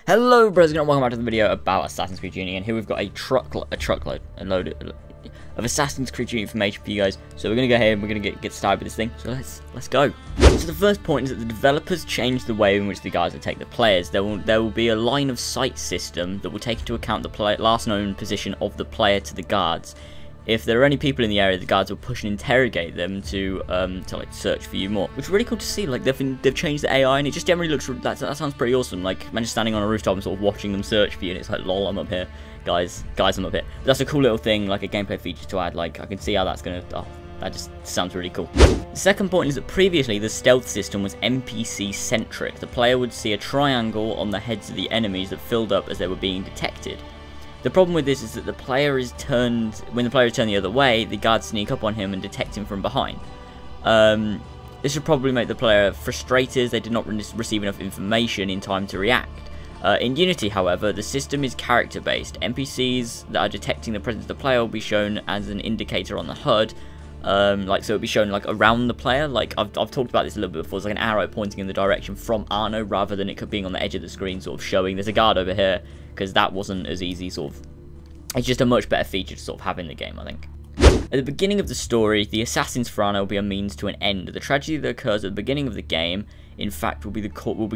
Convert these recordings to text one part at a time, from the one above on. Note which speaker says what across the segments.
Speaker 1: Hello, brothers, and welcome back to the video about Assassin's Creed Unity, and here we've got a load of Assassin's Creed Unity information for you guys. So we're gonna go ahead and we're gonna get started with this thing. So let's go. So the first point is that the developers changed the way in which the guards will take the players. There will be a line of sight system that will take into account the last known position of the player to the guards. If there are any people in the area, the guards will push and interrogate them to like search for you more, which is really cool to see. Like they've changed the AI, and it just generally looks that sounds pretty awesome. Like imagine standing on a rooftop and sort of watching them search for you, and it's like, lol, I'm up here, guys, I'm up here. But that's a cool little thing, like a gameplay feature to add. Like I can see how that's gonna. Oh, that just sounds really cool. The second point is that previously the stealth system was NPC centric. The player would see a triangle on the heads of the enemies that filled up as they were being detected. The problem with this is that when the player is turned the other way, the guards sneak up on him and detect him from behind. This should probably make the player frustrated. They did not receive enough information in time to react. In Unity, however, the system is character-based. NPCs that are detecting the presence of the player will be shown as an indicator on the HUD. So it'll be shown like around the player. Like I've talked about this a little bit before. It's like an arrow pointing in the direction from Arno, rather than it being on the edge of the screen, sort of showing there's a guard over here, because that wasn't as easy. It's just a much better feature to sort of have in the game, I think. At the beginning of the story, the assassins for Arno will be a means to an end. The tragedy that occurs at the beginning of the game, in fact, will be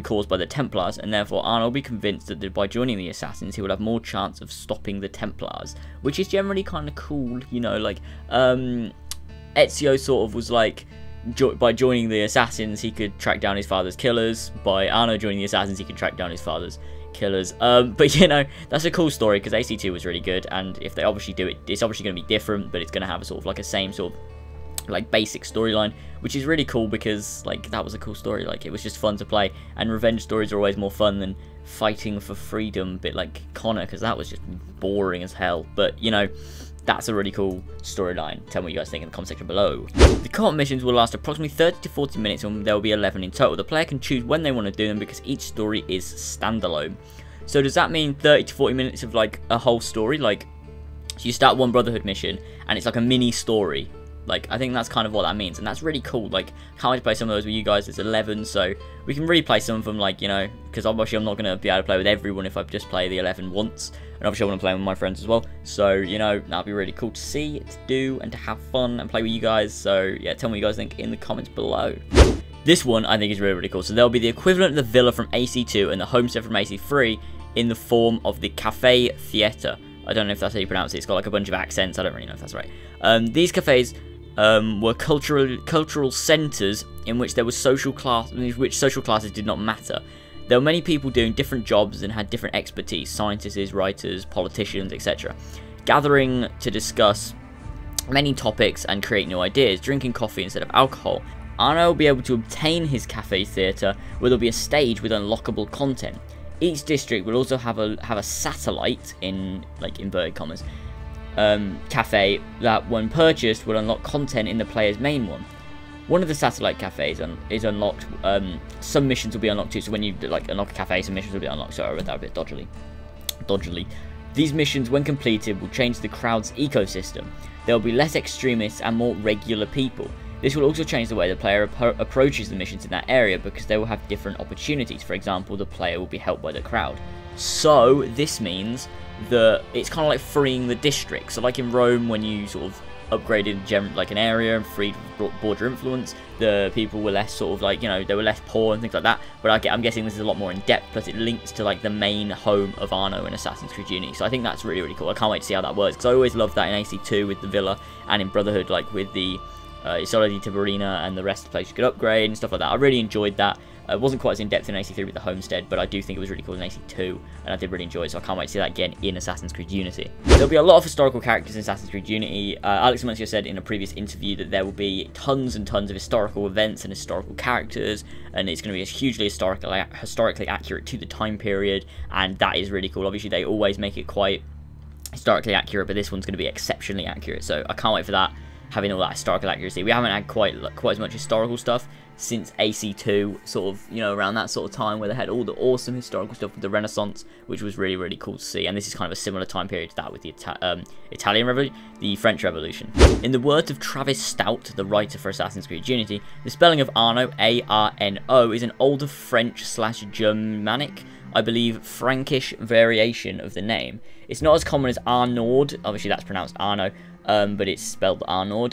Speaker 1: caused by the Templars, and therefore Arno will be convinced that by joining the assassins, he will have more chance of stopping the Templars, which is generally kind of cool, you know. Like Ezio sort of was like, by joining the assassins, he could track down his father's killers. By Arno joining the assassins, he could track down his father's killers. But you know, that's a cool story, because AC2 was really good, and if they obviously do it, it's obviously going to be different, but it's going to have a sort of like a same sort of like basic storyline, which is really cool, because like that was a cool story. Like it was just fun to play, and revenge stories are always more fun than fighting for freedom, a bit like Connor, because that was just boring as hell. But you know, that's a really cool storyline. Tell me what you guys think in the comment section below. The co-op missions will last approximately 30 to 40 minutes, and there will be 11 in total. The player can choose when they want to do them, because each story is standalone. So does that mean 30 to 40 minutes of like a whole story? Like, so you start one Brotherhood mission, and it's like a mini story. Like, I think that's kind of what that means, and that's really cool. Like, can't wait to play some of those with you guys. It's 11, so we can replay some of them, like, you know, because obviously I'm not going to be able to play with everyone if I just play the 11 once, and obviously I want to play with my friends as well. So, you know, that'll be really cool to see, to do, and to have fun and play with you guys. So, yeah, tell me what you guys think in the comments below. This one I think is really, really cool. So there'll be the equivalent of the villa from AC2 and the homestead from AC3 in the form of the Cafe Theatre. I don't know if that's how you pronounce it. It's got like a bunch of accents. I don't really know if that's right. These cafes were cultural centres in which there was social classes did not matter. There were many people doing different jobs and had different expertise: scientists, writers, politicians, etc. Gathering to discuss many topics and create new ideas, drinking coffee instead of alcohol. Arno will be able to obtain his cafe theatre, where there'll be a stage with unlockable content. Each district will also have a satellite, in like inverted commas, cafe that, when purchased, will unlock content in the player's main one. One of the satellite cafes is unlocked. Some missions will be unlocked too. So when you like unlock a cafe, some missions will be unlocked. Sorry, I read that a bit dodgily. These missions, when completed, will change the crowd's ecosystem. There will be less extremists and more regular people. This will also change the way the player approaches the missions in that area, because they will have different opportunities. For example, the player will be helped by the crowd. So this means that it's kind of like freeing the district. So like in Rome, when you sort of upgraded like an area and freed border influence, the people were less sort of like, you know, they were less poor and things like that. But I'm guessing this is a lot more in depth, plus it links to like the main home of Arno in Assassin's Creed Unity. So I think that's really, really cool. I can't wait to see how that works, because I always loved that in AC2 with the villa, and in Brotherhood, like with the Isola di Tiberina and the rest of the place you could upgrade and stuff like that. I really enjoyed that. It wasn't quite as in-depth in AC3 with the Homestead, but I do think it was really cool in AC2, and I did really enjoy it, so I can't wait to see that again in Assassin's Creed Unity. There'll be a lot of historical characters in Assassin's Creed Unity. Alex Amancio said in a previous interview that there will be tons and tons of historical events and historical characters, and it's going to be hugely historically accurate to the time period, and that is really cool. Obviously, they always make it quite historically accurate, but this one's going to be exceptionally accurate, so I can't wait for that. Having all that historical accuracy. We haven't had quite as much historical stuff since AC2, sort of, you know, around that sort of time, where they had all the awesome historical stuff with the Renaissance, which was really, really cool to see. And this is kind of a similar time period to that with the Italian Revolution, the French Revolution. In the words of Travis Stout, the writer for Assassin's Creed Unity, the spelling of Arno, A-R-N-O, is an older French/Germanic I believe, Frankish variation of the name. It's not as common as Arno, obviously that's pronounced Arno, but it's spelled Arno,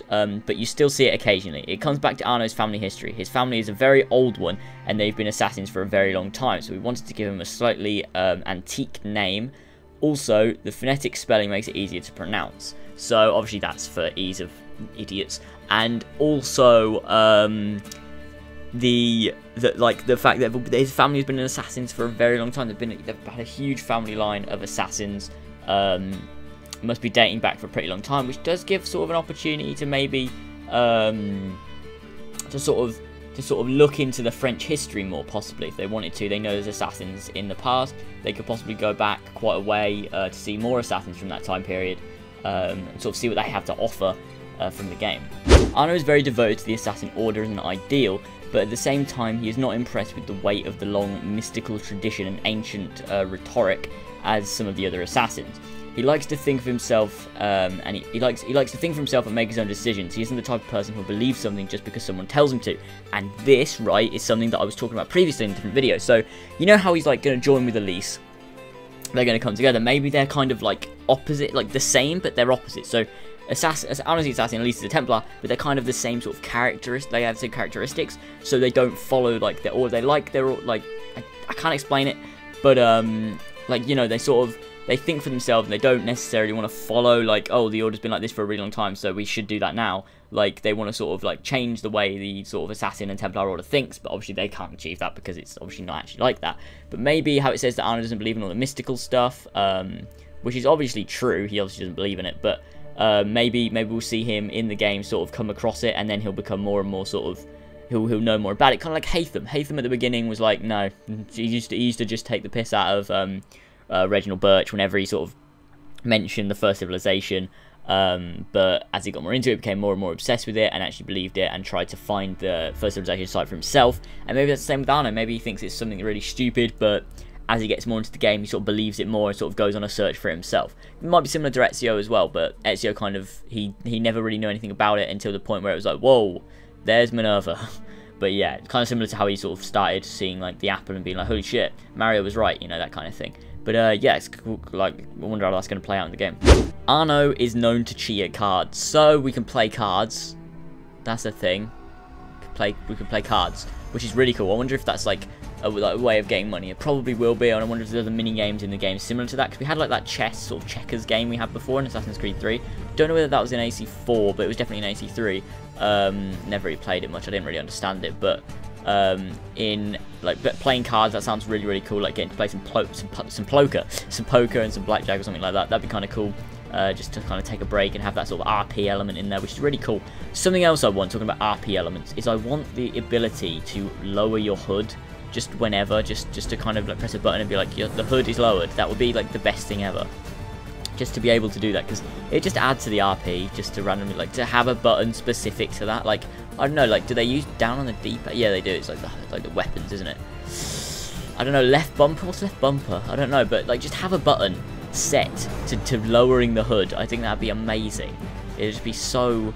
Speaker 1: but you still see it occasionally. It comes back to Arno's family history. His family is a very old one, and they've been assassins for a very long time, so we wanted to give him a slightly antique name. Also, the phonetic spelling makes it easier to pronounce, so obviously that's for ease of idiots, and also the fact that his family has been assassins for a very long time. They've had a huge family line of assassins. Must be dating back for a pretty long time, which does give sort of an opportunity to maybe to sort of look into the French history more, possibly, if they wanted to. They know there's assassins in the past. They could possibly go back quite a way to see more assassins from that time period, and sort of see what they have to offer from the game. Arno is very devoted to the assassin order as an ideal, but at the same time he is not impressed with the weight of the long mystical tradition and ancient rhetoric as some of the other assassins. He likes to think of himself, and he likes to think for himself and make his own decisions. He isn't the type of person who will believe something just because someone tells him to. And this, right, is something that I was talking about previously in different videos. So, you know how he's like going to join with Elise? They're going to come together. Maybe they're kind of like opposite, like the same, but they're opposite. So, Arno's the assassin, Elise is a Templar, but they're kind of the same sort of characteristics. They have the same characteristics, so they don't follow like they're all like. I can't explain it, but like, you know, they think for themselves, and they don't necessarily want to follow, like, oh, the order's been like this for a really long time, so we should do that now. Like, they want to sort of, like, change the way the sort of assassin and Templar order thinks, but obviously they can't achieve that because it's obviously not actually like that. But maybe how it says that Arno doesn't believe in all the mystical stuff, which is obviously true, he obviously doesn't believe in it, but maybe we'll see him in the game sort of come across it, and then he'll become more and more sort of, he'll know more about it, kind of like Haytham. Haytham at the beginning was like, no, he used to just take the piss out of Reginald Birch whenever he sort of mentioned the first civilization, but as he got more into it, became more and more obsessed with it and actually believed it and tried to find the first civilization site for himself. And maybe that's the same with Arno. Maybe he thinks it's something really stupid, but as he gets more into the game, he sort of believes it more and sort of goes on a search for it himself. It might be similar to Ezio as well, but Ezio kind of, he never really knew anything about it until the point where it was like, whoa, there's Minerva. But yeah, kind of similar to how he sort of started seeing like the apple and being like, holy shit, Mario was right, you know, that kind of thing. But yeah, it's cool. Like, I wonder how that's going to play out in the game. Arno is known to cheat at cards, so we can play cards. That's the thing. We can play cards, which is really cool. I wonder if that's like a way of getting money. It probably will be, and I wonder if there's other mini games in the game similar to that, because we had like that chess sort of checkers game we had before in Assassin's Creed 3. Don't know whether that was in AC4, but it was definitely in AC3. Never really played it much. I didn't really understand it, but in like playing cards, that sounds really cool. Like getting to play some poker and some blackjack or something like that. That'd be kind of cool. Just to kind of take a break and have that sort of RP element in there, which is really cool. Something else I want, talking about RP elements, is I want the ability to lower your HUD just whenever, just to kind of like press a button and be like, the HUD is lowered. That would be like the best thing ever. Just to be able to do that, because it just adds to the RP, just to randomly, like, to have a button specific to that. Like, I don't know, like, do they use down on the D-pad? Yeah, they do. It's like the weapons, isn't it? I don't know, left bumper? What's left bumper? I don't know, but like, just have a button set to lowering the HUD. I think that'd be amazing. It'd just be so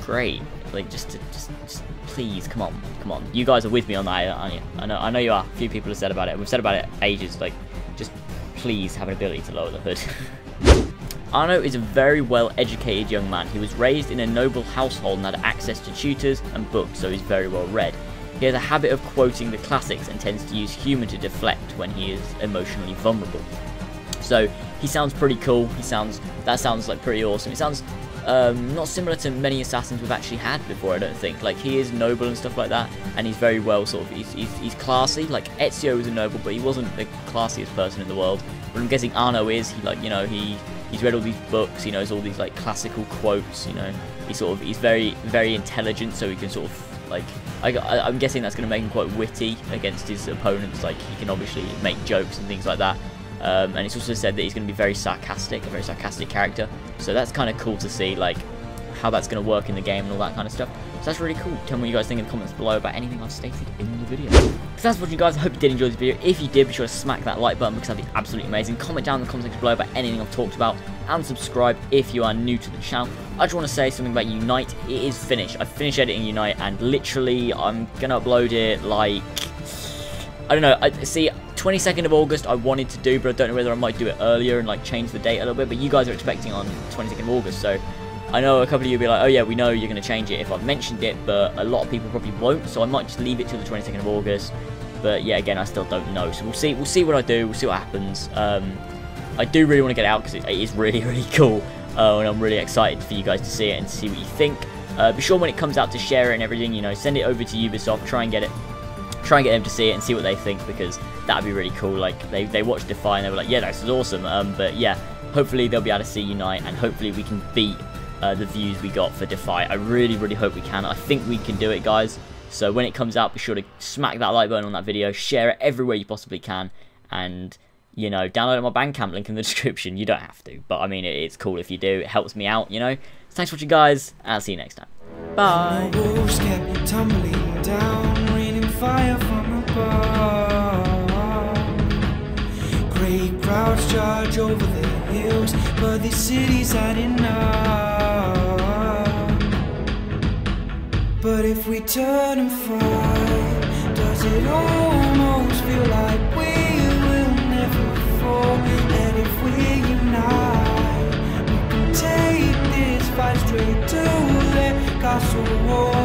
Speaker 1: great. Like, just please, come on. You guys are with me on that, aren't you? I know you are. A few people have said about it. We've said about it ages. Like, just please have an ability to lower the HUD. Arno is a very well-educated young man. He was raised in a noble household and had access to tutors and books, so he's very well read. He has a habit of quoting the classics and tends to use humour to deflect when he is emotionally vulnerable. So he sounds pretty cool. That sounds like pretty awesome. It sounds not similar to many assassins we've actually had before, I don't think. Like, he is noble and stuff like that, and he's very well sort of, he's classy. Like, Ezio was a noble, but he wasn't the classiest person in the world. But I'm guessing Arno is. He, like, you know, he's read all these books, he knows all these like classical quotes, you know. He's very intelligent, so he can sort of like, I'm guessing that's going to make him quite witty against his opponents. Like, he can obviously make jokes and things like that. And it's also said that he's going to be very sarcastic, a very sarcastic character. So that's kind of cool to see, like, how that's going to work in the game and all that kind of stuff. So that's really cool. Tell me what you guys think in the comments below about anything I've stated in the video. So that's what you guys. I hope you did enjoy this video. If you did, be sure to smack that like button, because that'd be absolutely amazing. Comment down in the comment section below about anything I've talked about, and subscribe if you are new to the channel. I just want to say something about Unite. It is finished. I finished editing Unite, and literally I'm gonna upload it like, I don't know. See, 22nd of August I wanted to do, but I don't know whether I might do it earlier and like change the date a little bit. But you guys are expecting on 22nd of August, so I know a couple of you will be like, oh yeah, we know you're going to change it if I've mentioned it, but a lot of people probably won't, so I might just leave it till the 22nd of August. But yeah, again, I still don't know, so we'll see what I do, we'll see what happens. I do really want to get it out because it is really, really cool, and I'm really excited for you guys to see it and to see what you think. Be sure when it comes out to share it and everything, you know, send it over to Ubisoft, try and get them to see it and see what they think, because that'd be really cool. Like, they watched Defy and they were like, yeah, this is awesome. But yeah, hopefully they'll be able to see Unite, and hopefully we can beat the views we got for Defy. I really, really hope we can. I think we can do it, guys. So when it comes out, be sure to smack that like button on that video, share it everywhere you possibly can, and, you know, download my Bandcamp link in the description. You don't have to, but I mean, it's cool if you do. It helps me out, you know. So thanks for watching, guys, and I'll see you next time. Bye.
Speaker 2: The wolves kept tumbling down, raining fire from above. Great crowds charge over the hills, but the city's had enough. But if we turn and fight, does it almost feel like we will never fall? And if we unite, we can take this fight straight to the castle wall.